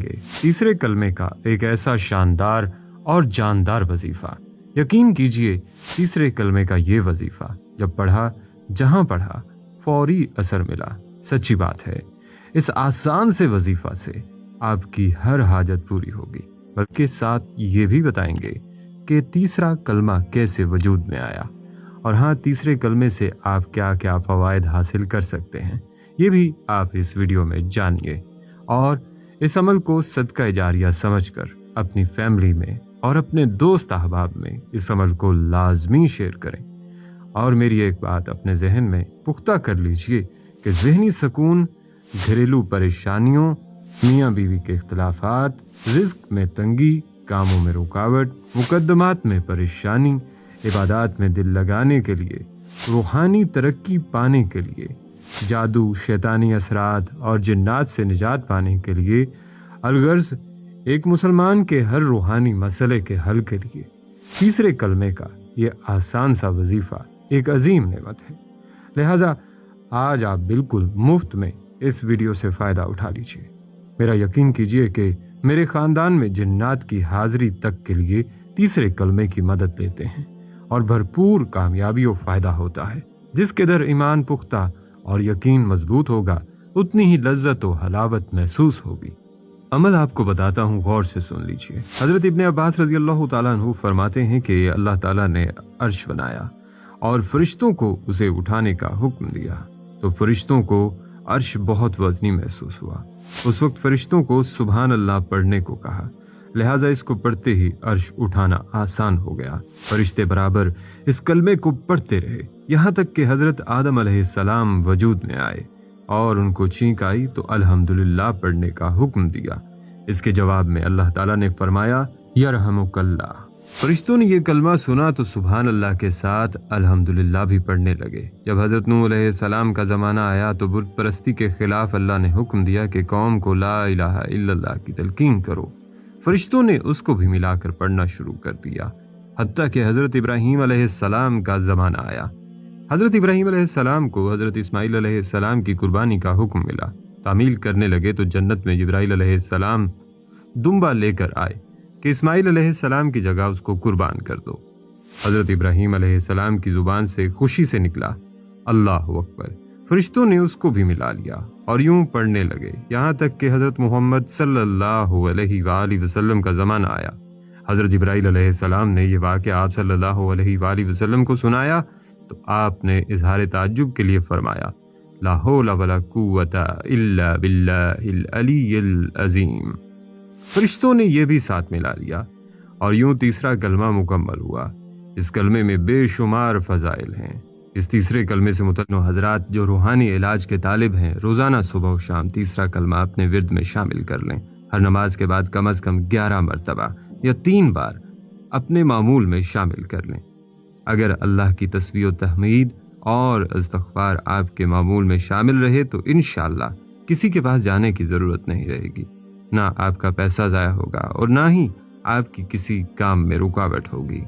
گے تیسرے کلمے کا ایک ایسا شاندار اور جاندار وظیفہ۔ یقین کیجئے تیسرے کلمے کا یہ وظیفہ جب پڑھا، جہاں پڑھا، فوری اثر ملا۔ سچی بات ہے، اس آسان سے وظیفہ سے آپ کی ہر حاجت پوری ہوگی، بلکہ ساتھ یہ بھی بتائیں گے کہ تیسرا کلمہ کیسے وجود میں آیا، اور ہاں، تیسرے کلمے سے آپ کیا کیا فوائد حاصل کر سکتے ہیں، یہ بھی آپ اس ویڈیو میں جانیے، اور اس عمل کو صدقہ جاریہ سمجھ کر اپنی فیملی میں اور اپنے دوست احباب میں اس عمل کو لازمی شیئر کریں۔ اور میری ایک بات اپنے ذہن میں پختہ کر لیجئے کہ ذہنی سکون، گھریلو پریشانیوں، میاں بیوی کے اختلافات، رزق میں تنگی، کاموں میں رکاوٹ، مقدمات میں پریشانی، عبادات میں دل لگانے کے لیے، روحانی ترقی پانے کے لیے، جادو، شیطانی اثرات اور جنات سے نجات پانے کے لیے، الغرض ایک مسلمان کے ہر روحانی مسئلے کے حل کے لیے تیسرے کلمے کا یہ آسان سا وظیفہ ایک عظیم نعمت ہے۔ لہٰذا آج آپ بالکل مفت میں اس ویڈیو سے فائدہ اٹھا لیجیے۔ میرا یقین کیجیے کہ میرے خاندان میں جنات کی حاضری تک کے لیے تیسرے کلمے کی مدد لیتے ہیں اور بھرپور کامیابی و فائدہ ہوتا ہے۔ جس کے در ایمان پختہ اور یقین مضبوط ہوگا، اتنی ہی لذت و حلاوت محسوس ہوگی۔ عمل آپ کو بتاتا ہوں، غور سے سن لیجیے۔ حضرت ابن عباس رضی اللہ تعالیٰ عنہ فرماتے ہیں کہ اللہ تعالیٰ نے عرش بنایا اور فرشتوں کو اسے اٹھانے کا حکم دیا، تو فرشتوں کو عرش بہت وزنی محسوس ہوا۔ اس وقت فرشتوں کو سبحان اللہ پڑھنے کو کہا، لہٰذا اس کو پڑھتے ہی عرش اٹھانا آسان ہو گیا۔ فرشتے برابر اس کلمے کو پڑھتے رہے، یہاں تک کہ حضرت آدم علیہ السلام وجود میں آئے اور ان کو چھینک آئی تو الحمدللہ پڑھنے کا حکم دیا۔ اس کے جواب میں اللہ تعالیٰ نے فرمایا یرحمک اللہ۔ فرشتوں نے یہ کلمہ سنا تو سبحان اللہ کے ساتھ الحمدللہ بھی پڑھنے لگے۔ جب حضرت نوح علیہ السلام کا زمانہ آیا تو بت پرستی کے خلاف اللہ نے حکم دیا کہ قوم کو لا الہ الا اللہ کی تلقین کرو۔ فرشتوں نے اس کو بھی ملا کر پڑھنا شروع کر دیا، حتیٰ کہ حضرت ابراہیم علیہ السلام کا زمانہ آیا۔ حضرت ابراہیم علیہ السلام کو حضرت اسماعیل علیہ السلام کی قربانی کا حکم ملا۔ تعمیل کرنے لگے تو جنت میں جبرائیل علیہ السلام دمبا لے کر آئے کہ اسماعیل علیہ السلام کی جگہ اس کو قربان کر دو۔ حضرت ابراہیم علیہ السلام کی زبان سے خوشی سے نکلا اللہ اکبر۔ فرشتوں نے اس کو بھی ملا لیا اور یوں پڑھنے لگے، یہاں تک کہ حضرت محمد صلی اللہ علیہ وآلہ وسلم کا زمانہ آیا۔ حضرت جبرائیل علیہ السلام نے یہ واقعہ آپ صلی اللہ علیہ وآلہ وسلم کو سنایا تو آپ نے اظہار تعجب کے لیے فرمایا لا حول ولا قوت الا باللہ العلی العظیم۔ فرشتوں نے یہ بھی ساتھ ملا لیا اور یوں تیسرا کلمہ مکمل ہوا۔ اس کلمے میں بے شمار فضائل ہیں۔ اس تیسرے کلمے سے متنوع حضرات جو روحانی علاج کے طالب ہیں، روزانہ صبح و شام تیسرا کلمہ اپنے ورد میں شامل کر لیں۔ ہر نماز کے بعد کم از کم 11 مرتبہ یا 3 بار اپنے معمول میں شامل کر لیں۔ اگر اللہ کی تسبیح و تحمید اور استغفار آپ کے معمول میں شامل رہے تو انشاءاللہ کسی کے پاس جانے کی ضرورت نہیں رہے گی، نہ آپ کا پیسہ ضائع ہوگا اور نہ ہی آپ کی کسی کام میں رکاوٹ ہوگی۔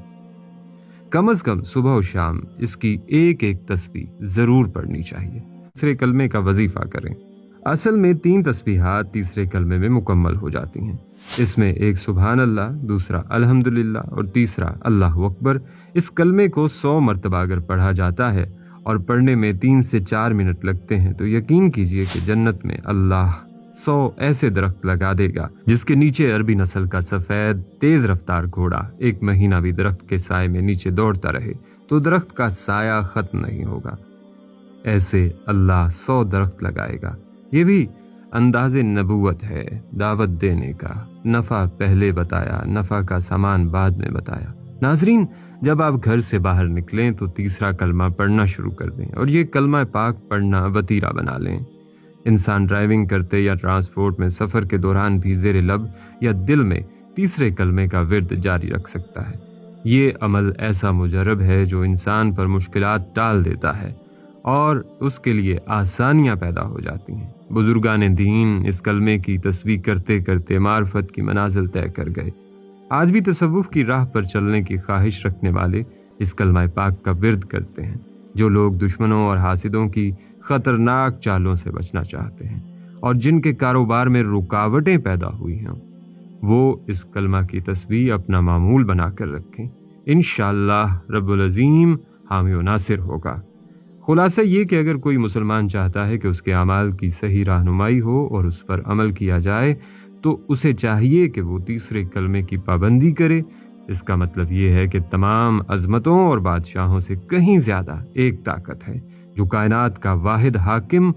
کم از کم صبح و شام اس کی ایک ایک تسبیح ضرور پڑھنی چاہیے۔ تیسرے کلمے کا وظیفہ کریں۔ اصل میں 3 تسبیحات تیسرے کلمے میں مکمل ہو جاتی ہیں۔ اس میں ایک سبحان اللہ، دوسرا الحمدللہ اور تیسرا اللہ اکبر۔ اس کلمے کو 100 مرتبہ اگر پڑھا جاتا ہے اور پڑھنے میں 3 سے 4 منٹ لگتے ہیں تو یقین کیجئے کہ جنت میں اللہ 100 ایسے درخت لگا دے گا جس کے نیچے عربی نسل کا سفید تیز رفتار گھوڑا 1 مہینہ بھی درخت کے سائے میں نیچے دوڑتا رہے تو درخت کا سایہ ختم نہیں ہوگا۔ ایسے اللہ 100 درخت لگائے گا۔ یہ بھی انداز نبوت ہے، دعوت دینے کا۔ نفع پہلے بتایا، نفع کا سامان بعد میں بتایا۔ ناظرین، جب آپ گھر سے باہر نکلیں تو تیسرا کلمہ پڑھنا شروع کر دیں اور یہ کلمہ پاک پڑھنا وتیرہ بنا لیں۔ انسان ڈرائیونگ کرتے یا ٹرانسپورٹ میں سفر کے دوران بھی زیر لب یا دل میں تیسرے کلمے کا ورد جاری رکھ سکتا ہے۔ یہ عمل ایسا مجرب ہے جو انسان پر مشکلات ٹال دیتا ہے اور اس کے لیے آسانیاں پیدا ہو جاتی ہیں۔ بزرگان دین اس کلمے کی تسبیح کرتے کرتے معرفت کی منازل طے کر گئے۔ آج بھی تصوف کی راہ پر چلنے کی خواہش رکھنے والے اس کلمہ پاک کا ورد کرتے ہیں۔ جو لوگ دشمنوں اور حاسدوں کی خطرناک چالوں سے بچنا چاہتے ہیں اور جن کے کاروبار میں رکاوٹیں پیدا ہوئی ہیں وہ اس کلمہ کی تسبیح اپنا معمول بنا کر رکھیں، انشاءاللہ رب العظیم حامی و ناصر ہوگا۔ خلاصہ یہ کہ اگر کوئی مسلمان چاہتا ہے کہ اس کے اعمال کی صحیح رہنمائی ہو اور اس پر عمل کیا جائے تو اسے چاہیے کہ وہ تیسرے کلمے کی پابندی کرے۔ اس کا مطلب یہ ہے کہ تمام عظمتوں اور بادشاہوں سے کہیں زیادہ ایک طاقت ہے جو کائنات کا واحد حاکم